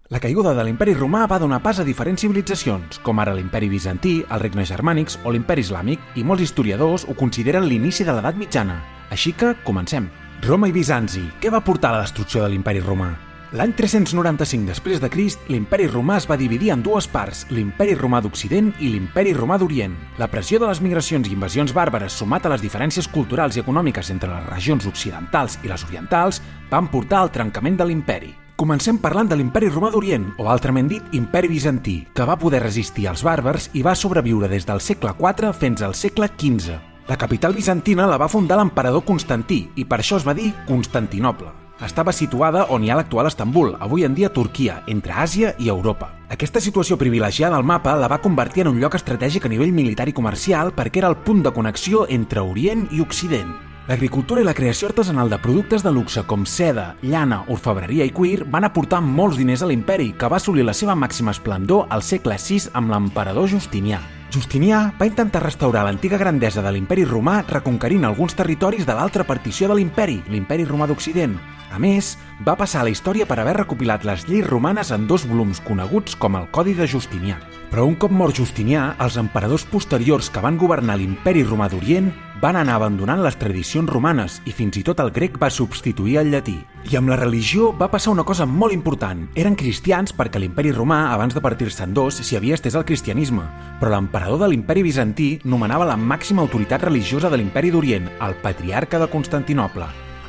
La caiguda de l'imperi romà va donar pas a diferents civilitzacions, com ara l'imperi bizantí, els regnes germànics o l'imperi islàmic, i molts historiadors ho consideren l'inici de l'edat mitjana. Així que, comencem. Roma i Bizanci, què va portar a la destrucció de l'imperi romà? L'any 395 després de Crist, l'imperi romà es va dividir en dues parts, l'imperi romà d'Occident i l'imperi romà d'Orient. La pressió de les migracions i invasions bàrbares sumat a les diferències culturals i econòmiques entre les regions occidentals i les orientals van portar al trencament de l'imperi. Comencem parlant de l'imperi romà d'Orient, o altrament dit imperi bizantí, que va poder resistir als bàrbars i va sobreviure des del segle IV fins al segle XV. La capital bizantina la va fundar l'emperador Constantí i per això es va dir Constantinoble. Estava situada on hi ha l'actual Estambul, avui en dia Turquia, entre Àsia i Europa. Aquesta situació privilegiada al mapa la va convertir en un lloc estratègic a nivell militar i comercial perquè era el punt de connexió entre Orient i Occident. L'agricultura i la creació artesanal de productes de luxe com seda, llana, orfebreria i cuir van aportar molts diners a l'imperi, que va assolir la seva màxima esplendor al segle VI amb l'emperador Justinià. Justinià va intentar restaurar l'antiga grandesa de l'imperi romà reconquerint alguns territoris de l'altra partició de l'imperi romà d'Occident. A més, va passar a la història per haver recopilat les lleis romanes en 2 volums coneguts com el Codi de Justinià. Però un cop mort Justinià, els emperadors posteriors que van governar l'imperi romà d'Orient van anar abandonant les tradicions romanes i fins i tot el grec va substituir el llatí. I amb la religió va passar una cosa molt important. Eren cristians perquè l'imperi romà, abans de partir-se en dos, s'hi havia estès el cristianisme, però l'emperador de l'imperi bizantí nomenava la màxima autoritat religiosa de l'imperi d'Orient, el patriarca de Constantinoble.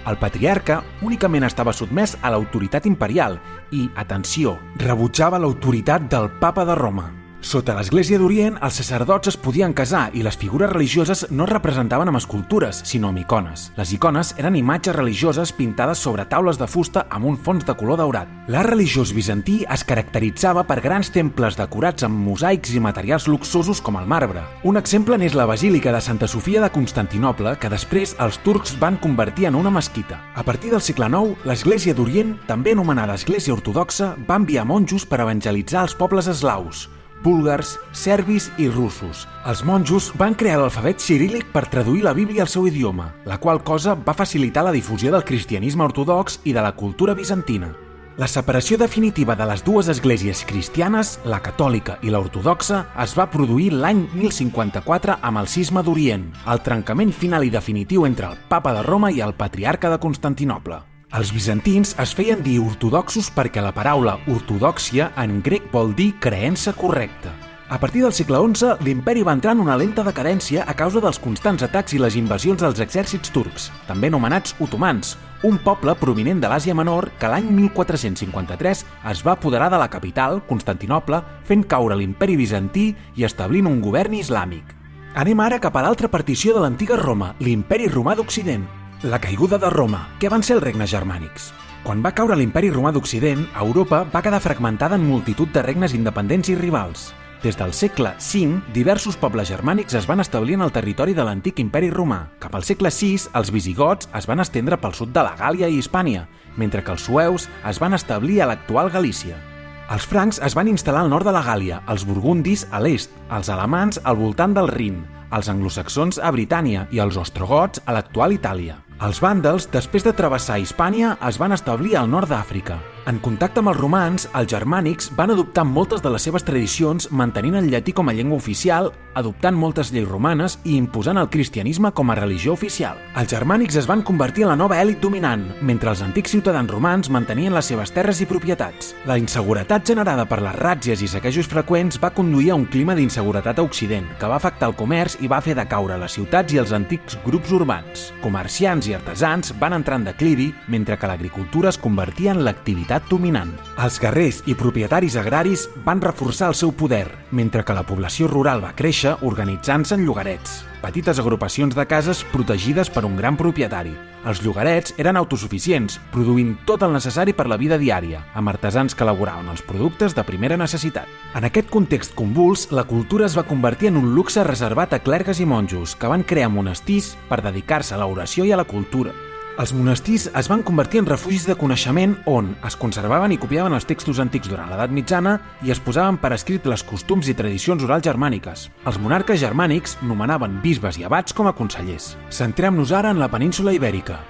El patriarca únicament estava sotmès a l'autoritat imperial i, atenció, rebutjava l'autoritat del papa de Roma. Sota l'Església d'Orient, els sacerdots es podien casar i les figures religioses no es representaven amb escultures, sinó amb icones. Les icones eren imatges religioses pintades sobre taules de fusta amb un fons de color daurat. L'art religiós bizantí es caracteritzava per grans temples decorats amb mosaics i materials luxosos com el marbre. Un exemple n'és la Basílica de Santa Sofia de Constantinoble, que després els turcs van convertir en una mesquita. A partir del segle IX, l'Església d'Orient, també anomenada Església Ortodoxa, va enviar monjos per evangelitzar els pobles eslaus, búlgars, serbis i russos. Els monjos van crear l'alfabet ciríl·lic per traduir la Bíblia al seu idioma, la qual cosa va facilitar la difusió del cristianisme ortodox i de la cultura bizantina. La separació definitiva de les dues esglésies cristianes, la catòlica i l'ortodoxa, es va produir l'any 1054 amb el cisma d'Orient, el trencament final i definitiu entre el papa de Roma i el patriarca de Constantinoble. Els bizantins es feien dir ortodoxos perquè la paraula ortodòxia en grec vol dir creença correcta. A partir del segle XI, l'imperi va entrar en una lenta decadència a causa dels constants atacs i les invasions dels exèrcits turcs, també anomenats otomans, un poble provinent de l'Àsia Menor que l'any 1453 es va apoderar de la capital, Constantinoble, fent caure l'imperi bizantí i establint un govern islàmic. Anem ara cap a l'altra partició de l'antiga Roma, l'imperi romà d'Occident. La caiguda de Roma. Què van ser els regnes germànics? Quan va caure l'imperi romà d'Occident, Europa va quedar fragmentada en multitud de regnes independents i rivals. Des del segle V, diversos pobles germànics es van establir en el territori de l'antic imperi romà. Cap al segle VI, els visigots es van estendre pel sud de la Gàlia i Hispània, mentre que els sueus es van establir a l'actual Galícia. Els francs es van instal·lar al nord de la Gàlia, els burgundis a l'est, els alemans al voltant del Rin, els anglosaxons a Britània i els ostrogots a l'actual Itàlia. Els vàndals, després de travessar Hispània, es van establir al nord d'Àfrica. En contacte amb els romans, els germànics van adoptar moltes de les seves tradicions mantenint el llatí com a llengua oficial, adoptant moltes lleis romanes i imposant el cristianisme com a religió oficial. Els germànics es van convertir en la nova elit dominant, mentre els antics ciutadans romans mantenien les seves terres i propietats. La inseguretat generada per les ràtzies i saquejos freqüents va conduir a un clima d'inseguretat a Occident, que va afectar el comerç i va fer decaure les ciutats i els antics grups urbans. Comerciants i artesans van entrar en declivi, mentre que l'agricultura es convertia en l'activitat dominant. Els guerrers i propietaris agraris van reforçar el seu poder, mentre que la població rural va créixer organitzant-se en llogarets, petites agrupacions de cases protegides per un gran propietari. Els llogarets eren autosuficients, produint tot el necessari per la vida diària, amb artesans que elaboraven els productes de primera necessitat. En aquest context convuls, la cultura es va convertir en un luxe reservat a clergues i monjos, que van crear monestirs per dedicar-se a l'oració i a la cultura. Els monestirs es van convertir en refugis de coneixement on es conservaven i copiaven els textos antics durant l'edat mitjana i es posaven per escrit les costums i tradicions orals germàniques. Els monarques germànics nomenaven bisbes i abats com a consellers. Centrem-nos ara en la península ibèrica.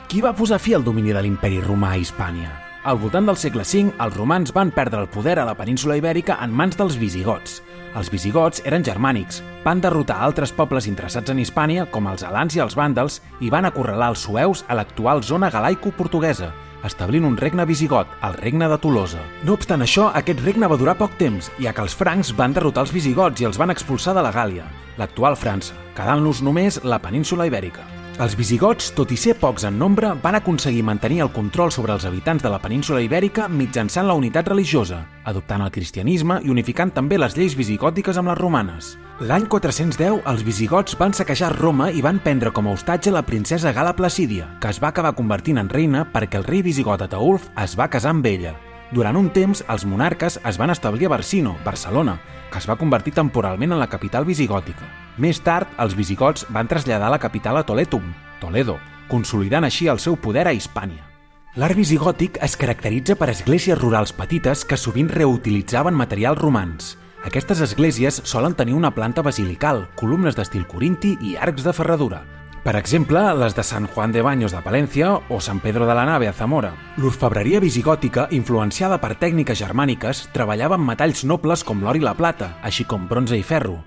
Qui va posar fi al domini de l'imperi romà a Hispània? Al voltant del segle V, els romans van perdre el poder a la península Ibèrica en mans dels visigots. Els visigots eren germànics, van derrotar altres pobles interessats en Hispània, com els alans i els vàndals, i van acorralar els sueus a l'actual zona galaico-portuguesa, establint un regne visigot, el regne de Tolosa. No obstant això, aquest regne va durar poc temps, ja que els francs van derrotar els visigots i els van expulsar de la Gàlia, l'actual França, quedant-los només la península Ibèrica. Els visigots, tot i ser pocs en nombre, van aconseguir mantenir el control sobre els habitants de la península Ibèrica mitjançant la unitat religiosa, adoptant el cristianisme i unificant també les lleis visigòtiques amb les romanes. L'any 410, els visigots van saquejar Roma i van prendre com a hostatge la princesa Gala Placídia, que es va acabar convertint en reina perquè el rei visigot Ataulf es va casar amb ella. Durant un temps, els monarques es van establir a Barsino, Barcelona, que es va convertir temporalment en la capital visigòtica. Més tard, els visigots van traslladar la capital a Toletum, Toledo, consolidant així el seu poder a Hispània. L'art visigòtic es caracteritza per esglésies rurals petites que sovint reutilitzaven materials romans. Aquestes esglésies solen tenir una planta basilical, columnes d'estil corinti i arcs de ferradura. Per exemple, les de Sant Juan de Baños de Palència o Sant Pedro de la Nave a Zamora. L'orfebreria visigòtica, influenciada per tècniques germàniques, treballava amb metalls nobles com l'or i la plata, així com bronze i ferro.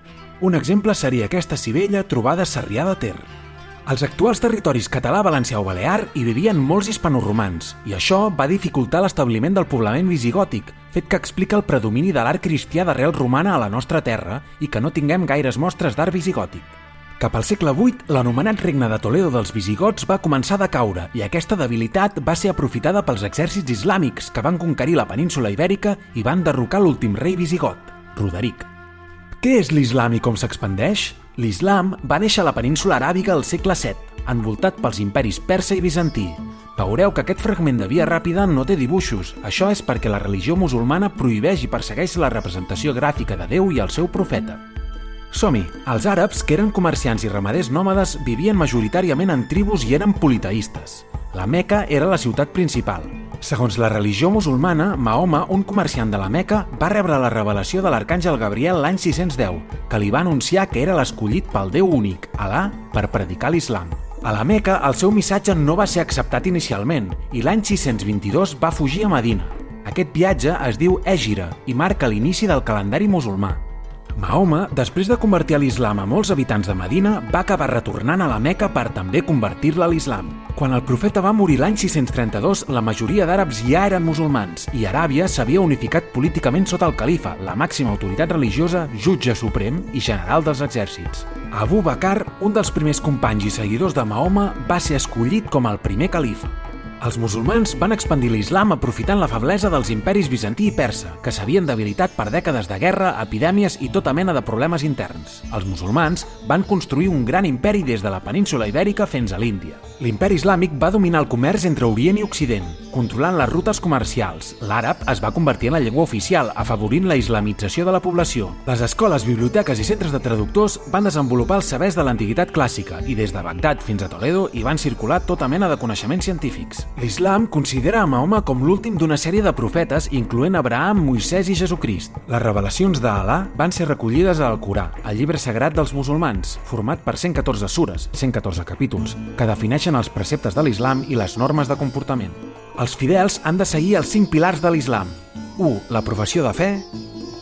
Un exemple seria aquesta sivella trobada a Sarrià de Ter. Als actuals territoris català, valencià o balear hi vivien molts hispanoromans, i això va dificultar l'establiment del poblament visigòtic, fet que explica el predomini de l'art cristià d'arrel romana a la nostra terra i que no tinguem gaires mostres d'art visigòtic. Cap al segle VIII, l'anomenat regne de Toledo dels visigots va començar a decaure i aquesta debilitat va ser aprofitada pels exèrcits islàmics que van conquerir la península Ibèrica i van derrocar l'últim rei visigot, Roderic. Què és l'islam i com s'expandeix? L'islam va néixer a la península aràbiga al segle VII, envoltat pels imperis persa i bizantí. Veureu que aquest fragment de via ràpida no té dibuixos. Això és perquè la religió musulmana prohibeix i persegueix la representació gràfica de Déu i el seu profeta. Som-hi! Els àrabs, que eren comerciants i ramaders nòmades, vivien majoritàriament en tribus i eren politeistes. La Meca era la ciutat principal. Segons la religió musulmana, Mahoma, un comerciant de la Meca, va rebre la revelació de l'arcàngel Gabriel l'any 610, que li va anunciar que era l'escollit pel Déu únic, Alà, per predicar l'islam. A la Meca, el seu missatge no va ser acceptat inicialment i l'any 622 va fugir a Medina. Aquest viatge es diu Hègira i marca l'inici del calendari musulmà. Mahoma, després de convertir a l'islam a molts habitants de Medina, va acabar retornant a la Meca per també convertir-la a l'islam. Quan el profeta va morir l'any 632, la majoria d'àrabs ja eren musulmans i Aràbia s'havia unificat políticament sota el califa, la màxima autoritat religiosa, jutge suprem i general dels exèrcits. Abu Bakr, un dels primers companys i seguidors de Mahoma, va ser escollit com el primer califa. Els musulmans van expandir l'islam aprofitant la feblesa dels imperis bizantí i persa, que s'havien debilitat per dècades de guerra, epidèmies i tota mena de problemes interns. Els musulmans van construir un gran imperi des de la península Ibèrica fins a l'Índia. L'imperi islàmic va dominar el comerç entre Orient i Occident, controlant les rutes comercials. L'àrab es va convertir en la llengua oficial, afavorint la islamització de la població. Les escoles, biblioteques i centres de traductors van desenvolupar els sabers de l'antiguitat clàssica i des de Bagdad fins a Toledo hi van circular tota mena de coneixements científics. L'islam considera a Mahoma com l'últim d'una sèrie de profetes, incloent Abraham, Moisès i Jesucrist. Les revelacions d'Alà van ser recollides al Corà, el llibre sagrat dels musulmans, format per 114 sures, 114 capítols, que defineixen els preceptes de l'islam i les normes de comportament. Els fidels han de seguir els 5 pilars de l'islam. 1. La professió de fe.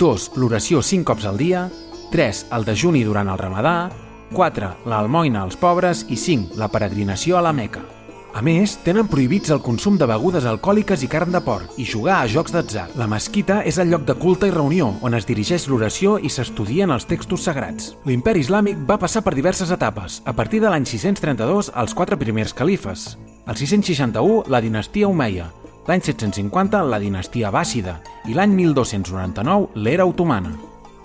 2. L'oració 5 cops al dia. 3. El dejuni durant el ramadà. 4. L'almoina als pobres. I 5. La peregrinació a la Meca. A més, tenen prohibits el consum de begudes alcohòliques i carn de porc i jugar a jocs d'atzar. La mesquita és el lloc de culte i reunió, on es dirigeix l'oració i s'estudien els textos sagrats. L'imperi islàmic va passar per diverses etapes. A partir de l'any 632, els 4 primers califes. El 661, la dinastia Omeia. L'any 750, la dinastia Abbàssida. I l'any 1299, l'era otomana.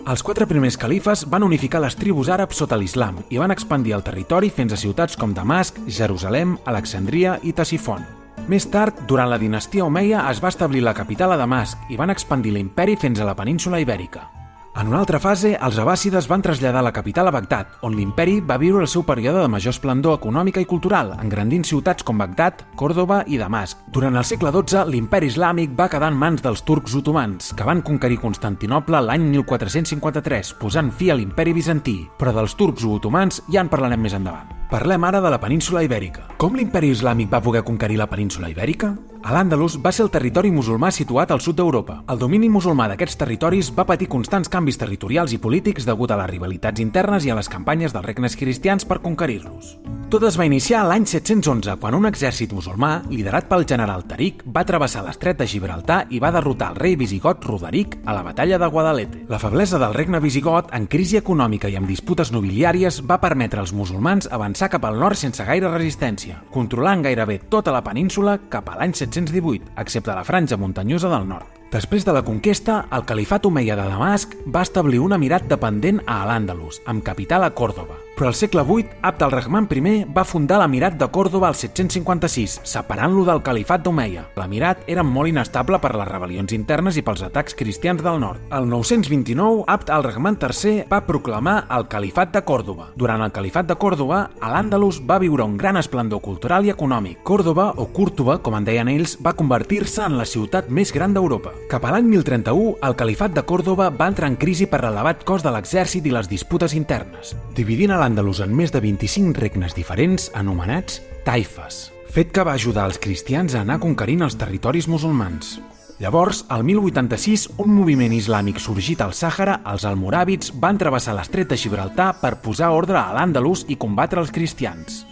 Els 4 primers califes van unificar les tribus àrabs sota l'islam i van expandir el territori fins a ciutats com Damasc, Jerusalem, Alexandria i Ctesifont. Més tard, durant la dinastia Omeia, es va establir la capital a Damasc i van expandir l'imperi fins a la península Ibèrica. En una altra fase, els abbàssides van traslladar la capital a Bagdad, on l'imperi va viure el seu període de major esplendor econòmica i cultural, engrandint ciutats com Bagdad, Còrdova i Damasc. Durant el segle XII, l'imperi islàmic va quedar en mans dels turcs otomans, que van conquerir Constantinoble l'any 1453, posant fi a l'imperi bizantí, però dels turcs otomans ja en parlarem més endavant. Parlem ara de la península Ibèrica. Com l'imperi islàmic va poder conquerir la península Ibèrica? Al-Àndalus va ser el territori musulmà situat al sud d'Europa. El domini musulmà d'aquests territoris va patir constants canvis territorials i polítics degut a les rivalitats internes i a les campanyes dels regnes cristians per conquerir-los. Tot es va iniciar l'any 711, quan un exèrcit musulmà, liderat pel general Tariq, va travessar l'estret de Gibraltar i va derrotar el rei visigot Roderic a la batalla de Guadalete. La feblesa del regne visigot, en crisi econòmica i amb disputes nobiliàries, va permetre als musulmans avançar cap al nord sense gaire resistència, controlant gairebé tota la península cap a l'any 718, excepte la franja muntanyosa del nord. Després de la conquesta, el califat omeia de Damasc va establir un emirat dependent a Al-Àndalus, amb capital a Còrdova. Però al segle VIII, Abd al-Rahman I va fundar l'emirat de Còrdova al 756, separant-lo del califat d'Omeia. L'emirat era molt inestable per les rebel·lions internes i pels atacs cristians del nord. El 929, Abd al-Rahman III va proclamar el califat de Còrdova. Durant el califat de Còrdova, Al-Àndalus va viure un gran esplendor cultural i econòmic. Còrdova, o Cúrtova, com en deien ells, va convertir-se en la ciutat més gran d'Europa. Cap a l'any 1031, el califat de Còrdova va entrar en crisi per l'elevat cost de l'exèrcit i les disputes internes, dividint Al-Àndalus en més de 25 regnes diferents anomenats taifes, fet que va ajudar els cristians a anar conquerint els territoris musulmans. Llavors, al 1086, un moviment islàmic sorgit al Sàhara, els almoràvits, van travessar l'estret de Gibraltar per posar ordre a l'Àndalus i combatre els cristians.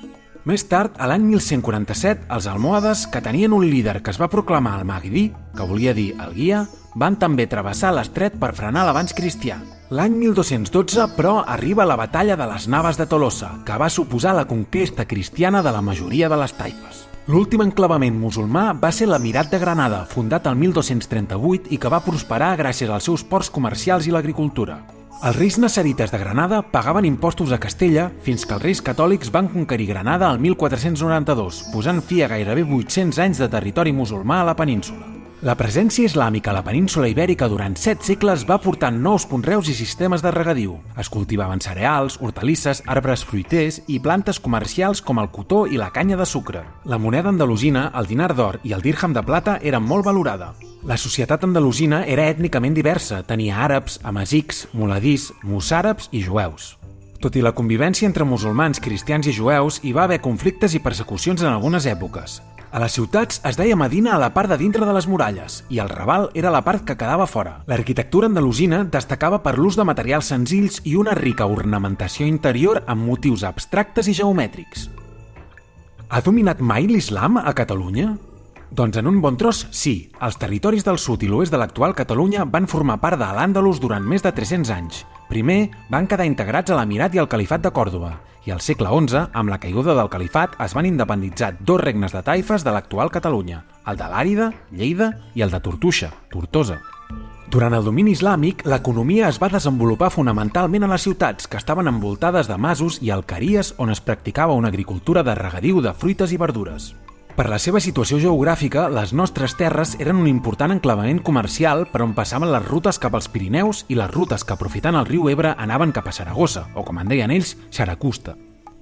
Més tard, a l'any 1147, els almohades, que tenien un líder que es va proclamar el Mahdi, que volia dir el guia, van també travessar l'estret per frenar l'avanç cristià. L'any 1212, però, arriba la batalla de les Naves de Tolosa, que va suposar la conquesta cristiana de la majoria de les taifes. L'últim enclavament musulmà va ser l'Emirat de Granada, fundat el 1238 i que va prosperar gràcies als seus ports comercials i l'agricultura. Els reis nasserites de Granada pagaven impostos a Castella fins que els reis catòlics van conquerir Granada el 1492, posant fi a gairebé 800 anys de territori musulmà a la península. La presència islàmica a la península Ibèrica durant 7 segles va portar nous conreus i sistemes de regadiu. Es cultivaven cereals, hortalisses, arbres fruiters i plantes comercials com el cotó i la canya de sucre. La moneda andalusina, el dinar d'or i el dirham de plata eren molt valorada. La societat andalusina era ètnicament diversa, tenia àrabs, amazics, muladís, mossàrabs i jueus. Tot i la convivència entre musulmans, cristians i jueus, hi va haver conflictes i persecucions en algunes èpoques. A les ciutats es deia Medina a la part de dintre de les muralles i el Raval era la part que quedava fora. L'arquitectura andalusina destacava per l'ús de materials senzills i una rica ornamentació interior amb motius abstractes i geomètrics. Ha dominat mai l'islam a Catalunya? Doncs en un bon tros, sí. Els territoris del sud i l'oest de l'actual Catalunya van formar part de l'Àndalus durant més de 300 anys. Primer, van quedar integrats a l'Emirat i al Califat de Còrdova, i al segle XI, amb la caiguda del califat, es van independitzar 2 regnes de taifes de l'actual Catalunya, el de l'Àrida, Lleida, i el de Tortuixa, Tortosa. Durant el domini islàmic, l'economia es va desenvolupar fonamentalment a les ciutats, que estaven envoltades de masos i alqueries on es practicava una agricultura de regadiu de fruites i verdures. Per la seva situació geogràfica, les nostres terres eren un important enclavament comercial per on passaven les rutes cap als Pirineus i les rutes que, aprofitant el riu Ebre, anaven cap a Saragossa, o com en deien ells, Xaracusta.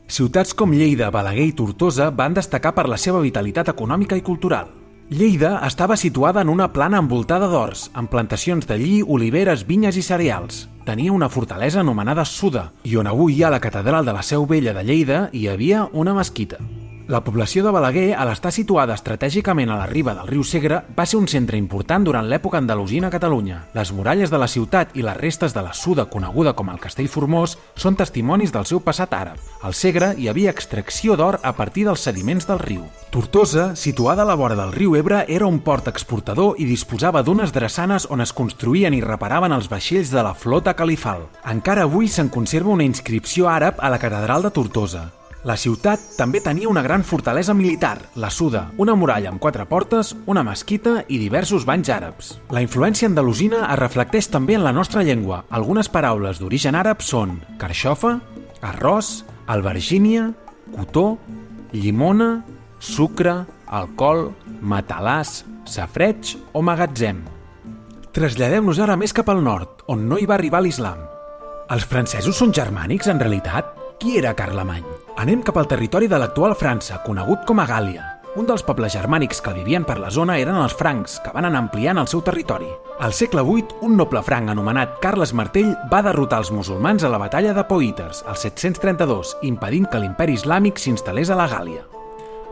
Ciutats com Lleida, Balaguer i Tortosa van destacar per la seva vitalitat econòmica i cultural. Lleida estava situada en una plana envoltada d'horts, amb plantacions de lli, oliveres, vinyes i cereals. Tenia una fortalesa anomenada Suda, i on avui hi ha la catedral de la Seu Vella de Lleida hi havia una mesquita. La població de Balaguer, al estar situada estratègicament a la riba del riu Segre, va ser un centre important durant l'època andalusina a Catalunya. Les muralles de la ciutat i les restes de la Suda, coneguda com el Castell Formós, són testimonis del seu passat àrab. Al Segre hi havia extracció d'or a partir dels sediments del riu. Tortosa, situada a la vora del riu Ebre, era un port exportador i disposava d'unes drassanes on es construïen i reparaven els vaixells de la flota califal. Encara avui se'n conserva una inscripció àrab a la catedral de Tortosa. La ciutat també tenia una gran fortalesa militar, la Suda, una muralla amb 4 portes, una mesquita i diversos banys àrabs. La influència andalusina es reflecteix també en la nostra llengua. Algunes paraules d'origen àrab són carxofa, arròs, albergínia, cotó, llimona, sucre, alcohol, matalàs, safreig o magatzem. Traslladem-nos ara més cap al nord, on no hi va arribar l'islam. Els francesos són germànics, en realitat? Qui era Carlemany? Anem cap al territori de l'actual França, conegut com a Gàlia. Un dels pobles germànics que vivien per la zona eren els francs, que van anar ampliant el seu territori. Al segle VIII, un noble franc anomenat Carles Martell va derrotar els musulmans a la batalla de Poitiers, al 732, impedint que l'imperi islàmic s'instal·lés a la Gàl·lia.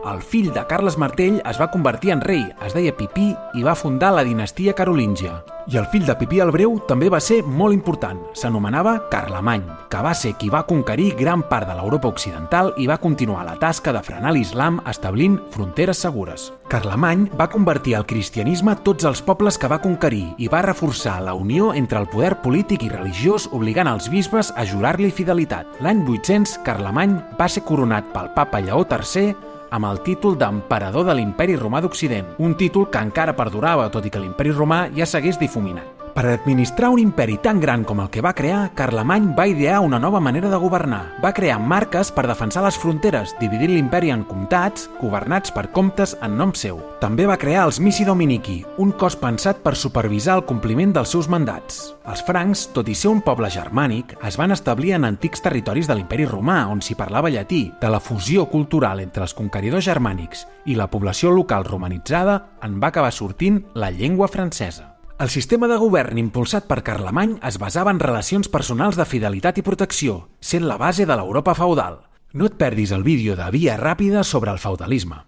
El fill de Carles Martell es va convertir en rei, es deia Pipí, i va fundar la dinastia carolíngia. I el fill de Pipí el Breu també va ser molt important, s'anomenava Carlemany, que va ser qui va conquerir gran part de l'Europa occidental i va continuar la tasca de frenar l'islam establint fronteres segures. Carlemany va convertir al cristianisme tots els pobles que va conquerir i va reforçar la unió entre el poder polític i religiós obligant els bisbes a jurar-li fidelitat. L'any 800, Carlemany va ser coronat pel papa Lleó III amb el títol d'emperador de l'Imperi Romà d'Occident, un títol que encara perdurava, tot i que l'Imperi Romà ja s'hagués difuminat. Per administrar un imperi tan gran com el que va crear, Carlemany va idear una nova manera de governar. Va crear marques per defensar les fronteres, dividint l'imperi en comtats, governats per comtes en nom seu. També va crear els Missi Dominici, un cos pensat per supervisar el compliment dels seus mandats. Els francs, tot i ser un poble germànic, es van establir en antics territoris de l'Imperi Romà, on s'hi parlava llatí. De la fusió cultural entre els conqueridors germànics i la població local romanitzada en va acabar sortint la llengua francesa. El sistema de govern impulsat per Carlemany es basava en relacions personals de fidelitat i protecció, sent la base de l'Europa feudal. No et perdis el vídeo de Via Ràpida sobre el feudalisme.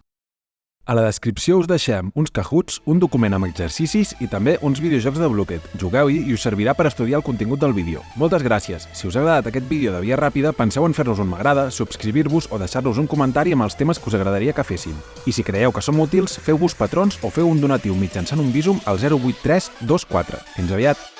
A la descripció us deixem uns Kahoots, un document amb exercicis i també uns videojocs de Blocked. Jugueu-hi i us servirà per estudiar el contingut del vídeo. Moltes gràcies! Si us ha agradat aquest vídeo de Via Ràpida, penseu en fer-nos un m'agrada, subscriure-vos o deixar-nos un comentari amb els temes que us agradaria que féssim. I si creieu que som útils, feu-vos patrons o feu un donatiu mitjançant un Bizum al 08324. Fins aviat!